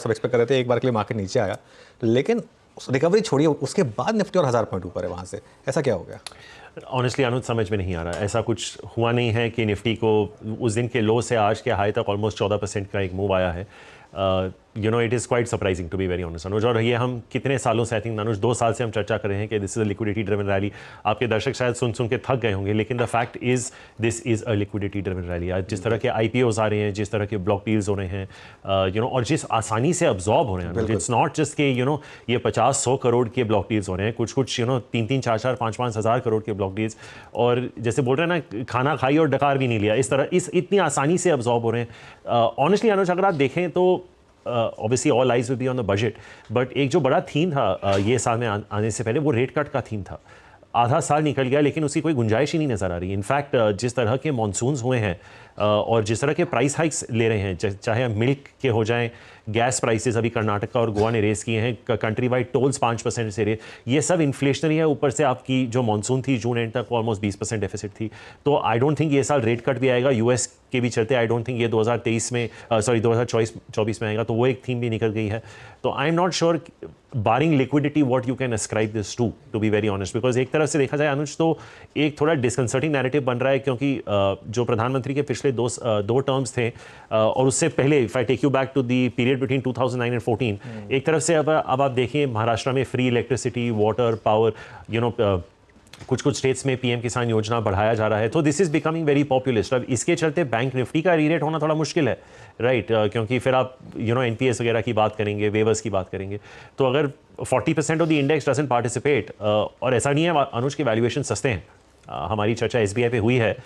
सब एक्सपेक्ट कर रहे थे एक बार के लिए मार्केट नीचे आया, लेकिन रिकवरी छोड़िए उसके बाद निफ्टी और 1000 पॉइंट ऊपर है वहाँ से, ऐसा क्या हो गया? ऑनेस्टली अनुज समझ में नहीं आ रहा, ऐसा कुछ हुआ नहीं है कि निफ्टी को उस दिन के लो से आज के हाई तक ऑलमोस्ट 14% का एक मूव आया है। You know it is quite surprising to be very honest Anuj. और ये हम कितने सालों से, आई थिंक अनुज 2 साल से हम चर्चा कर रहे हैं कि this is a liquidity driven rally. आपके दर्शक शायद सुन सुन के थक गए होंगे, लेकिन the fact is this is a liquidity driven rally. आज जिस तरह के IPOs आ रहे हैं, जिस तरह के ब्लॉक डील्स हो रहे हैं, यू नो, और जिस आसानी से अब्जॉर्ब हो रहे हैं, इट्स नॉट जस्ट के यू नो ये 50-100 करोड़ के ब्लॉक डील्स हो रहे हैं, कुछ यू नो 3-3, 4-4, 5-5 हज़ार करोड़ के ब्लॉक डील्स, और जैसे बोल रहे हैं ना, खाना खाई और डकार भी नहीं लिया, इस तरह इतनी आसानी से अब्जॉर्ब हो रहे हैं। ऑनेस्टली अनुज अगर आप देखें तो obviously all eyes will be on the budget, but एक जो बड़ा थीम था ये साल में आने से पहले, वो रेट कट का थीम था। आधा साल निकल गया लेकिन उसकी कोई गुंजाइश ही नहीं नज़र आ रही। इनफैक्ट जिस तरह के मानसून्स हुए हैं और जिस तरह के प्राइस हाइक्स ले रहे हैं, चाहे मिल्क के हो जाएं, गैस प्राइसेस अभी कर्नाटक और गोवा ने रेस किए हैं, कंट्री वाइड टोल्स 5% से रेस, ये सब इन्फ्लेशनरी है। ऊपर से आपकी जो मानसून थी जून एंड तक ऑलमोस्ट 20% डेफिसिट थी। तो आई डोंट थिंक ये साल रेट कट भी आएगा, US के भी चलते आई डोंट थिंक ये 2024 में आएगा, तो वो एक थीम भी निकल गई है। तो I am not sure barring liquidity what you can ascribe this to be very honest, because एक तरफ से देखा जाए अनुज तो एक थोड़ा डिस्कंसर्टिंग नैरेटिव बन रहा है, क्योंकि जो प्रधानमंत्री के पिछले दो टर्म्स थे और उससे पहले, if I take you back to the period between 2009 and 14, एक तरफ से अब आप देखिए महाराष्ट्र में free electricity, water, power, you know कुछ स्टेट्स में PM किसान योजना बढ़ाया जा रहा है। तो this is becoming very populist. अब इसके चलते बैंक निफ्टी का री रेट होना थोड़ा मुश्किल है, राइट? क्योंकि फिर आप यू नो NPS वगैरह की बात करेंगे, वेवर्स की बात करेंगे, तो अगर 40% of the index doesn't participate, और ऐसा नहीं है अनुज के वैल्यूएशन सस्ते हैं, हमारी चर्चा SBI पे हुई है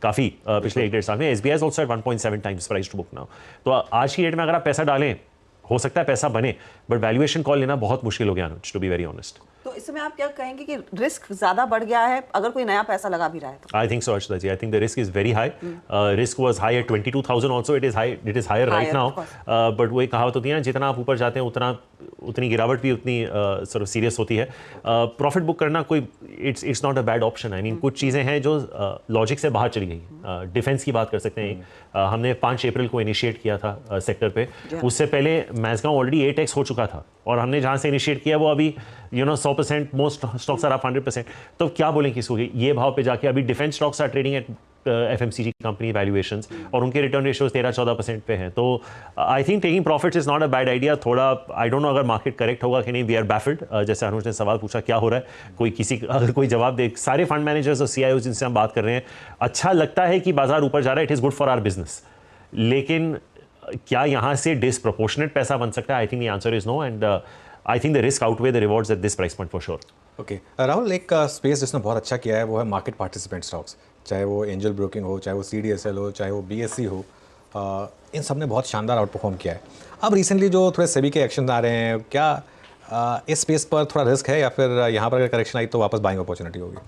काफ़ी पिछले 1-1.5 साल में। SBI is also at 1.7 times price to book now. तो आज की डेट में अगर आप पैसा डालें, हो सकता है पैसा बने, बट वैल्यूएशन कॉल लेना बहुत मुश्किल हो गया अनुज, टू बी वेरी ऑनेस्ट। तो इसमें आप क्या कहेंगे कि रिस्क ज्यादा बढ़ गया है अगर कोई नया पैसा लगा भी रहा है तो? I think so, Archita ji. I think the risk is very high. Risk was high at 22,000 also. It is high. It is higher right now. But वो एक कहावत होती है ना, जितना आप ऊपर जाते हैं उतनी गिरावट भी उतनी sort of serious होती है। प्रॉफिट बुक करना कोई it's not a bad option. I mean कुछ चीज़ें हैं जो लॉजिक से बाहर चली गई। डिफेंस की बात कर सकते हैं। हमने 5 अप्रैल को इनिशिएट किया था सेक्टर पे। उससे पहले मैसगांव ऑलरेडी 8x हो चुका था, और हमने जहाँ से इनिशिएट किया वो अभी you know 100%, most stocks are up 100%। तो क्या बोलें किसको, ये भाव पे जाके अभी defence stocks are trading at FMCG company valuations, और उनके रिटर्न रेशियोज 13-14% पे हैं। तो I think taking profits is not a bad idea. थोड़ा आई डोंट नो अगर मार्केट करेक्ट होगा कि नहीं, वी आर बैफल्ड। जैसे अनुज ने सवाल पूछा क्या हो रहा है, अगर कोई जवाब दे, सारे फंड मैनेजर्स और CIOs जिनसे हम बात कर रहे हैं, अच्छा लगता है कि बाजार ऊपर जा रहा है, it is good for our business, लेकिन क्या यहाँ से डिसप्रोपोर्शनेट पैसा बन सकता है? I think the answer is no, and I think the risk outweigh the rewards at this price point for sure. Okay Rahul, एक स्पेस जिसने बहुत अच्छा किया है वो है मार्केट पार्टिसिपेंट स्टॉक्स, चाहे वो एंजल ब्रोकिंग हो, चाहे वो CDSL हो, चाहे वो BSE हो, इन सब ने बहुत शानदार आउट परफॉर्म किया है। अब रिसेंटली जो थोड़े सेबी के एक्शन आ रहे हैं, क्या इस स्पेस पर थोड़ा रिस्क है, या फिर यहाँ पर अगर करेक्शन आई तो वापस बाइंग अपॉर्चुनिटी होगी?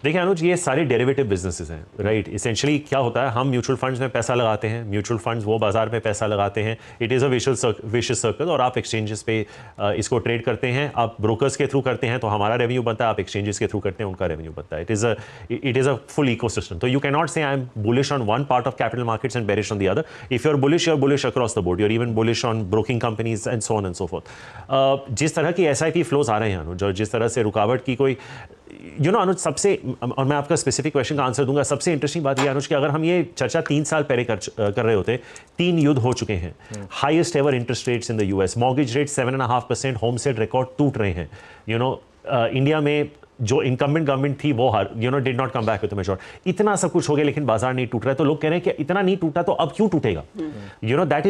देखिए अनुज, ये सारे डेरिवेटिव बिजनेसेस हैं, राइट? इसेंशियली क्या होता है, हम म्यूचुअल फंड्स में पैसा लगाते हैं, म्यूचुअल फंड्स वो बाजार में पैसा लगाते हैं, it is a vicious circle, और आप एक्सचेंजेस पे इसको ट्रेड करते हैं, आप ब्रोकर्स के थ्रू करते हैं तो हमारा रेवेन्यू बनता है, आप एक्सचेंजेस के थ्रू करते हैं उनका रेवेन्यू बनता है। It is a full ecosystem. तो you can not say I am bullish on one part of capital markets and bearish on the other. If you are bullish across the board, you are even bullish on broking companies and so on and so forth. जिस तरह की SIP flows आ रहे हैं अनुज, और जिस तरह से रुकावट की कोई यू नो अनुज, सबसे, और मैं आपका स्पेसिफिक क्वेश्चन का आंसर दूंगा, सबसे इंटरेस्टिंग बात ये अनुज कि अगर हम ये चर्चा 3 साल पहले कर रहे होते, 3 युद्ध हो चुके हैं, highest ever interest rates in the US, mortgage rate 7.5%, home sale record टूट रहे हैं, यू नो इंडिया में जो इनकम्बेंट गवर्नमेंट थी वो did not come back with the majority. इतना सब कुछ हो गया लेकिन बाजार नहीं टूट रहा है, तो लोग कह रहे हैं कि इतना नहीं टूटा तो अब क्यों टूटेगा? That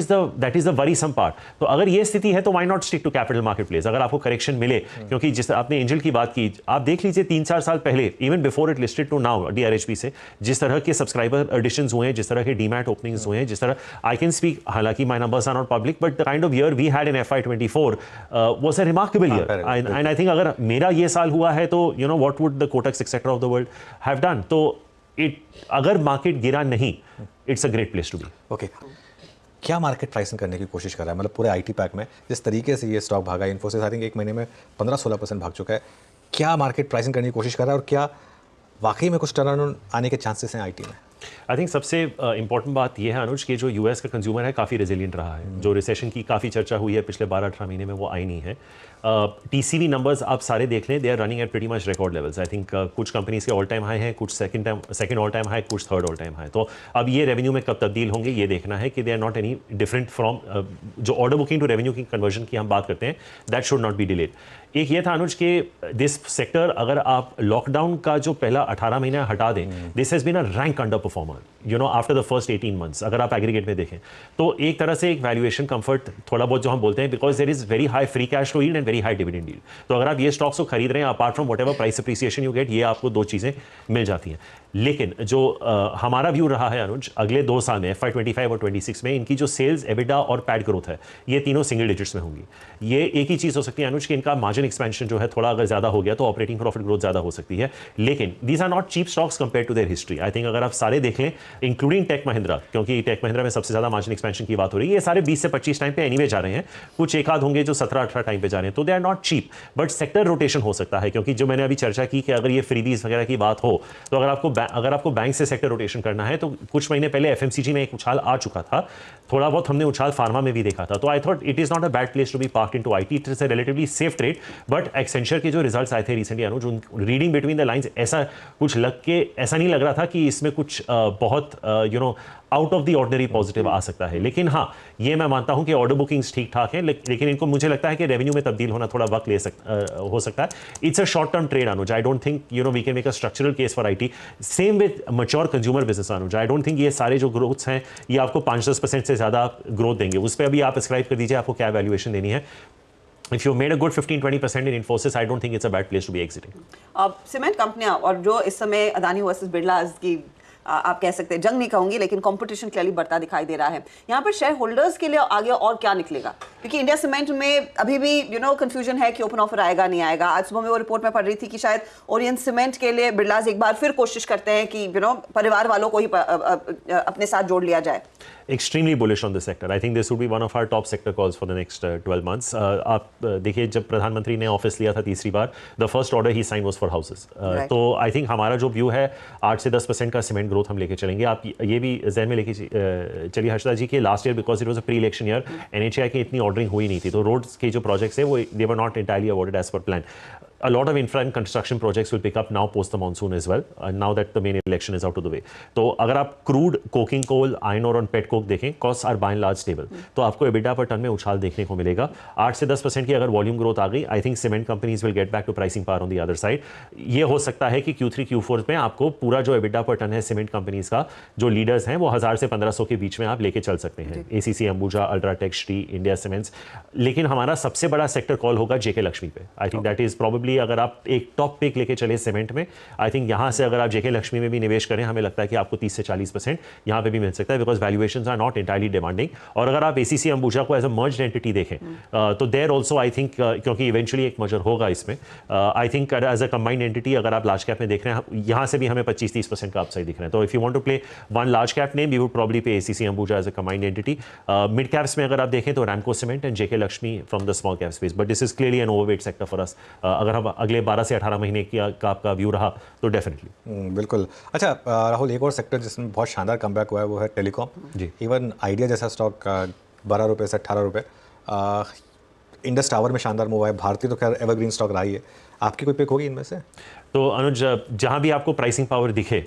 is the worrisome part. तो अगर ये स्थिति है तो why not stick to capital market place, अगर आपको करेक्शन मिले, क्योंकि जिस आपने एंजल की बात की, आप देख लीजिए 3-4 साल पहले, even before it listed to now DRHP से, जिस तरह के सब्सक्राइबर एडिशंस हुए हैं, जिस तरह के डीमैट ओपनिंग्स हुए हैं, जिस तरह आई कैन स्पीक, हालांकि my numbers are not public, but the kind of year we had in FY24 was a remarkable year, and I think अगर मेरा ये साल हुआ है तो you know what would the Kotak etc of the world have done. तो अगर market गिरा नहीं, it's a great place to be. Okay, क्या मार्केट प्राइसिंग करने की कोशिश कर रहा है? मतलब पूरे IT पैक में जिस तरीके से ये स्टॉक भागा, इन्फोसिस आई थिंक 1 महीने में 15-16% भाग चुका है, क्या मार्केट प्राइसिंग करने की कोशिश कर रहा है, और क्या वाकई में कुछ टर्न आने के चांसेस हैं IT में? आई थिंक सबसे इंपॉर्टेंट बात यह है अनुज कि जो यूएस का कंज्यूमर है काफ़ी रेजिलिएंट रहा है। जो रिसेशन की काफ़ी चर्चा हुई है पिछले 12-18 महीने में वो आई नहीं है। टीसीवी नंबर्स आप सारे देख लें, they are running at pretty much record levels. I think कुछ कंपनीज के ऑल टाइम हाई हैं, कुछ सेकंड ऑल टाइम हाई, कुछ थर्ड ऑल टाइम हाई। तो अब ये रेवेन्यू में कब तब्दील होंगे ये देखना है कि they are not any different from जो ऑर्डर बुकिंग टू रेवेन्यू की कन्वर्जन की हम बात करते हैं, that should not be delayed. एक ये था अनुज के दिस सेक्टर अगर आप लॉकडाउन का जो पहला 18 महीना हटा दें, this has been a rank underperformer you know after the first 18 months. अगर आप एग्रीगेट में देखें तो एक तरह से एक वैल्यूएशन कंफर्ट थोड़ा बहुत जो हम बोलते हैं, because there is very high free cash flow yield and very high dividend yield. तो अगर आप ये स्टॉक्स को खरीद रहे हैं, apart from whatever price appreciation you get, ये आपको दो चीज़ें मिल जाती हैं। लेकिन जो हमारा व्यू रहा है अनुज अगले 2 साल में FY25 और 26 में इनकी जो सेल्स, एबिटा और पैट ग्रोथ है ये तीनों सिंगल डिजिट्स में होंगी। ये एक ही चीज़ हो सकती है अनुज कि इनका मार्जिन एक्सपेंशन जो है थोड़ा अगर ज़्यादा हो गया तो ऑपरेटिंग प्रॉफिट ग्रोथ ज़्यादा हो सकती है। लेकिन these are not cheap stocks compare to their history. I think अगर आप सारे देख लें इंक्लूडिंग टेक महिंद्रा, क्योंकि टेक महिंद्रा में सबसे ज़्यादा मार्जिन एक्सपेंशन की बात हो रही है, ये सारे 20 से 25 टाइम पे एनीवे जा रहे हैं। कुछ एक आध होंगे जो 17-18 टाइम पे जा रहे हैं। तो they are not cheap, but sector rotation हो सकता है। क्योंकि जो मैंने अभी चर्चा की कि अगर ये फ्रीबीज वगैरह की बात हो तो अगर आपको बैंक से सेक्टर रोटेशन करना है तो कुछ महीने पहले एफएमसीजी में एक उछाल आ चुका था, थोड़ा बहुत हमने उछाल फार्मा में भी देखा था। तो I thought it is not a bad place to be parked into IT, it is a relatively safe trade. But Accenture के जो रिजल्ट्स आए थे recently Anuj, reading between the lines ऐसा कुछ लग के ऐसा नहीं लग रहा था कि इसमें कुछ बहुत you know out of the ordinary positive आ सकता है। लेकिन हाँ, ये मैं मानता हूं कि ऑर्डर बुकिंग्स ठीक ठाक है, लेकिन इनको मुझे लगता है कि रेवेन्यू में तब्दील होना थोड़ा वक्त हो सकता है। It's a short term trade Anuj, I don't think you know we can make a structural case for IT. Same with mature consumer business Anuj, I don't think ये सारे जो ग्रोथ्स हैं ये आपको 5-10% से ज़्यादा ग्रोथ देंगे। उस पर अभी आप अस्क्राइब कर दीजिए आपको क्या वैल्यूएशन देनी है। If you made a good 15-20% in Infosys, I don't think it's a bad place to be exiting. Cement कंपनियां और जो इस समय अदानी वर्सेस बिरला की आप कह सकते हैं जंग नहीं कहूंगी, लेकिन कंपटीशन क्लियरली बढ़ता दिखाई दे रहा है। यहाँ पर शेयर होल्डर्स के लिए आगे और क्या निकलेगा? क्योंकि इंडिया सीमेंट में अभी भी कंफ्यूजन है कि ओपन ऑफर आएगा नहीं आएगा। आज सुबह में वो रिपोर्ट में पढ़ रही थी कि शायद ओरिएंट सीमेंट के लिए बिरलाज एक बार फिर कोशिश करते हैं कि परिवार वालों को ही अपने साथ जोड़ लिया जाए। Extremely bullish on this sector. I think this would be one of our top sector calls for the next 12 months. आप देखिए जब प्रधानमंत्री ने ऑफिस लिया था तीसरी बार, the first order he signed was for houses. तो I think हमारा जो व्यू है 8 से 10% का सीमेंट ग्रोथ हम लेके चलेंगे। आप ये भी जहन में लेके चलिए हर्षदा जी कि last year because it was a pre election year, NHAI की इतनी ऑर्डरिंग हुई नहीं थी, तो रोड्स के जो प्रोजेक्ट्स है वो they were not entirely awarded as per plan. A lot of infra and construction projects will pick up now post the monsoon as well, now that the main election is out of the way. तो अगर आप crude, coking coal, iron और pet coke देखें, cost are by and large stable. तो आपको EBITDA पर ton में उछाल देखने को मिलेगा। 8 से 10% की अगर वॉल्यूम ग्रोथ आ गई, I think cement companies will get back to pricing power on the other side. ये हो सकता है कि Q3, Q4 में आपको पूरा जो एबिटा पर टन है सीमेंट कंपनीज का, जो लीडर्स हैं वो 1000 से 1500 के बीच में आप लेके चल सकते हैं। ACC, Ambuja, UltraTech, Shri, India cements. लेकिन हमारा सबसे बड़ा सेक्टर कॉल होगा जेके लक्ष्मी पे। I think that is probably, अगर आप एक टॉप पिक लेके चले सीमेंट में, आई थिंक यहां से अगर आप जेके लक्ष्मी में भी निवेश करें, हमें लगता है कि आपको 30 से 40% यहां पे भी मिल सकता है, because valuations are not entirely demanding. और अगर आप ACC अंबुजा को एज अ मर्ज्ड एंटिटी देखें तो देयर ऑल्सो आई थिंक, क्योंकि इवेंचुअली एक मर्जर होगा इसमें, I think as a combined entity अगर आप लार्ज कैप में देख रहे हैं, यहां से भी हमें 25-30% का अपसाइड दिख रहा है। तो if you want to play one large cap name, you would probably pay ACC Ambuja as a combined entity. Mid caps में अगर आप देखें तो Ramco cement and JK Lakshmi from the small cap space, but this is clearly an overweight sector for us. अगर हम अगले 12 से 18 महीने का आपका व्यू रहा तो डेफिनेटली। बिल्कुल। अच्छा राहुल, एक और सेक्टर जिसमें बहुत शानदार कमबैक हुआ है वो है टेलीकॉम जी। इवन आइडिया जैसा स्टॉक 12 रुपये से 18 रुपये, इंडस टावर में शानदार मूव है। भारतीय तो खैर एवरग्रीन स्टॉक रही है, आपकी कोई पिक होगी इनमें से? तो अनुज, जहां भी आपको प्राइसिंग पावर दिखे,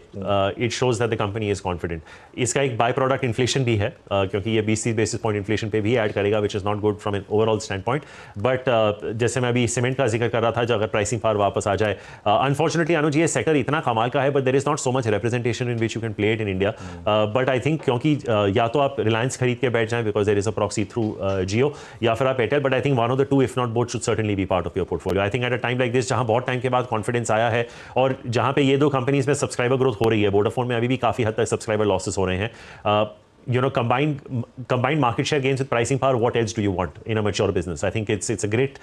it shows that the company is confident. इसका एक बाय प्रोडक्ट इन्फ्लेशन भी है, क्योंकि ये 20 बेसिस पॉइंट इन्फ्लेशन पे भी ऐड करेगा, which is not good from an overall stand point. But जैसे मैं अभी सीमेंट का जिक्र कर रहा था, जो अगर प्राइसिंग पावर वापस आ जाए, अनफॉर्चुनेटली अनुज ये सेक्टर इतना कमाल का है, but there is not so much representation in which you can play it in India. But I think क्योंकि या तो आप रिलायंस खरीद के बैठ जाएं because there is a proxy through Jio, या फिर आप Airtel, but I think one of the two if not both should certainly be part of your portfolio. I think at a time like this, जहां बहुत टाइम के बाद confidence आया है और जहां पे ये दो कंपनीज में सब्सक्राइबर ग्रोथ हो रही है, वोडाफोन में अभी भी काफी हद तक सब्सक्राइबर लॉसेस हो रहे हैं, combined market share gains with pricing power, what else do you want in a mature business? I think it's a great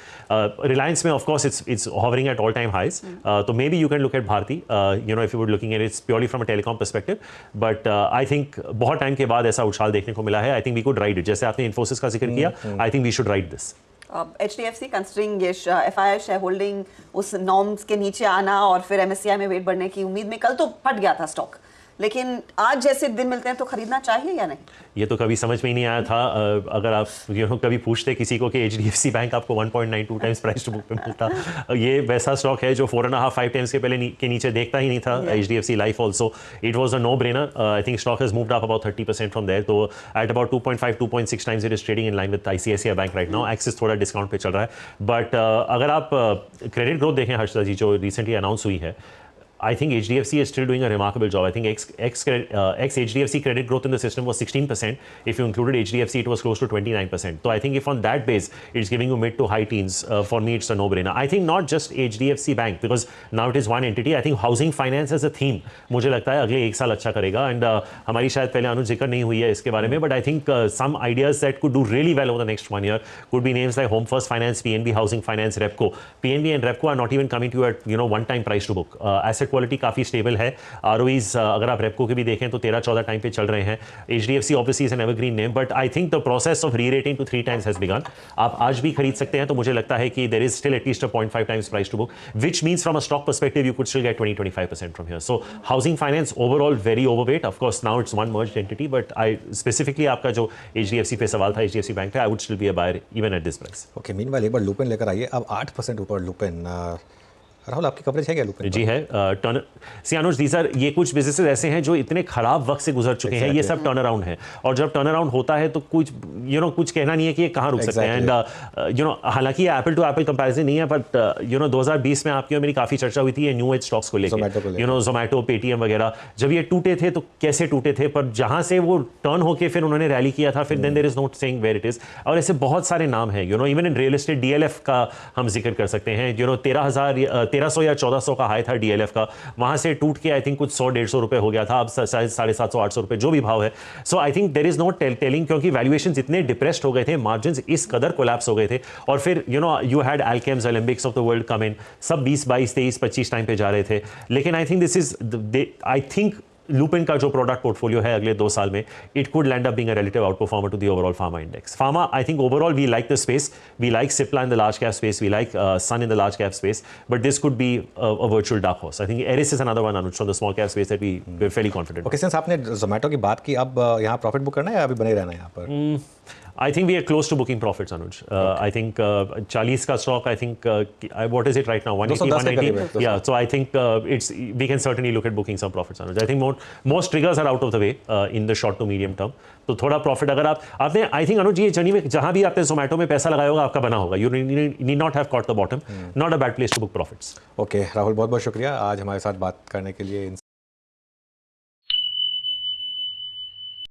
Reliance में of course it's hovering at all time highs, so maybe you can look at Bharti, if you were looking at it purely from a telecom perspective, but I think बहुत time के बाद ऐसा उछाल देखने को मिला है। I think we could ride it, जैसे आपने Infosys का जिक्र किया, I think we should ride this. HDFC considering ये FII शेयर होल्डिंग उस नॉर्म्स के नीचे आना और फिर MSCI में वेट बढ़ने की उम्मीद में, कल तो फट गया था स्टॉक, लेकिन आज जैसे दिन मिलते हैं तो खरीदना चाहिए या नहीं? ये तो कभी समझ में ही नहीं आया था। अगर आप कभी पूछते किसी को कि HDFC बैंक आपको 1.92 टाइम्स प्राइस टू बुक पे मिलता, ये वैसा स्टॉक है जो 4.5-5 टाइम्स के पहले के नीचे देखता ही नहीं था। HDFC life also it was a no brainer. I think stock has moved up about 30% from there, तो at about 2.5-2.6 times it is trading in line with ICICI bank right now. Axis थोड़ा discount पे चल रहा है, but अगर आप credit growth देखें हर्षदा जी जो रिसेंटली अनाउंस हुई है, I think HDFC is still doing a remarkable job. I think ex HDFC credit growth in the system was 16%. If you included HDFC, it was close to 29%. So I think if on that base, it's giving you mid to high teens, for me, it's a no-brainer. I think not just HDFC Bank, because now it is one entity. I think housing finance as a theme, मुझे लगता है अगले एक साल अच्छा करेगा. And हमारी शायद पहले अनुज जिक्र नहीं हुई है इसके बारे में, but I think some ideas that could do really well over the next 1 year could be names like Home First Finance, PNB Housing Finance, Repco. PNB and Repco are not even coming to a one-time price to book. Asset quality काफ़ी stable है. ROEs अगर आप रेपको के भी देखें तो 13-14 time पे चल रहे हैं. HDFC obviously is an evergreen name, but I think the process of re-rating to 3 times has begun. आप आज भी खरीद सकते हैं, तो मुझे लगता है कि there is still at least a 0.5 times price to book, which means from a stock perspective you could still get 20-25% from here. So housing finance overall very overweight. Of course now it's one merged entity, but I specifically आपका जो HDFC पे सवाल था HDFC bank पे, I would still be a buyer even at this price. Okay, meanwhile एक बार Lupin लेकर आइए. अब 8% ऊपर लुपिन. राहुल, आपकी कवरेज है क्या लुपिन? जी है. अनुज ये कुछ बिजनेसेस ऐसे हैं जो इतने खराब वक्त से गुजर चुके हैं. ये सब टर्न अराउंड है, और जब टर्न अराउंड होता है तो कुछ कुछ कहना नहीं है कि ये कहाँ रुक सकते हैं. एंड हालांकि ये एप्पल टू एप्पल कंपैरिजन नहीं है, बट 2020 में आपकी और मेरी काफ़ी चर्चा हुई थी ये न्यू एज स्टॉक्स को लेकर. जोमेटो, पेटीएम वगैरह, जब ये टूटे थे तो कैसे टूटे थे, पर जहाँ से वो टर्न होकर फिर उन्होंने रैली किया था, फिर then there is not saying where it is. और ऐसे बहुत सारे नाम हैं. Even in real estate DLF का हम जिक्र कर सकते हैं. 1300 या 1400 का हाई था DLF का, वहां से टूट के आई थिंक कुछ 100-150 रुपए हो गया था. अब 750-800 रुपए जो भी भाव है. So I think there is no telling, क्योंकि वैल्यूएशंस इतने डिप्रेस्ड हो गए थे, मार्जिन्स इस कदर कोलैप्स हो गए थे. और फिर you had Alchem's Olympics of the world come in, सब 20, 22, 23, 25 टाइम पे जा रहे थे. लेकिन I think this is I think Lupin का जो प्रोडक्ट पोर्टफोलियो है अगले 2 साल में, it could land up being a relative outperformer to the overall pharma index. Pharma I think overall we like the space, we like Cipla in the large cap space, we like Sun in the large cap space, but this could be a virtual dark horse. I think Eris is another one Anuj from the small cap space that we are fairly confident. Okay, since आपने जोमेटो की बात की, अब यहाँ profit book करना है या अभी बने रहना है यहाँ पर? I think we are close to booking profits, Anuj. I think 40 का stock, I think, what is it right now? 180, 190? Yeah, so I think we can certainly look at booking some profits, Anuj. I think most triggers are out of the way in the short to medium term. तो थोड़ा profit अगर आपने I think अनुज ये journey में जहां भी आपने जोमेटो में पैसा लगाया होगा आपका बना होगा. You need not have caught the bottom. Not a bad place to book profits. Okay Rahul, बहुत बहुत शुक्रिया आज हमारे साथ बात करने के लिए.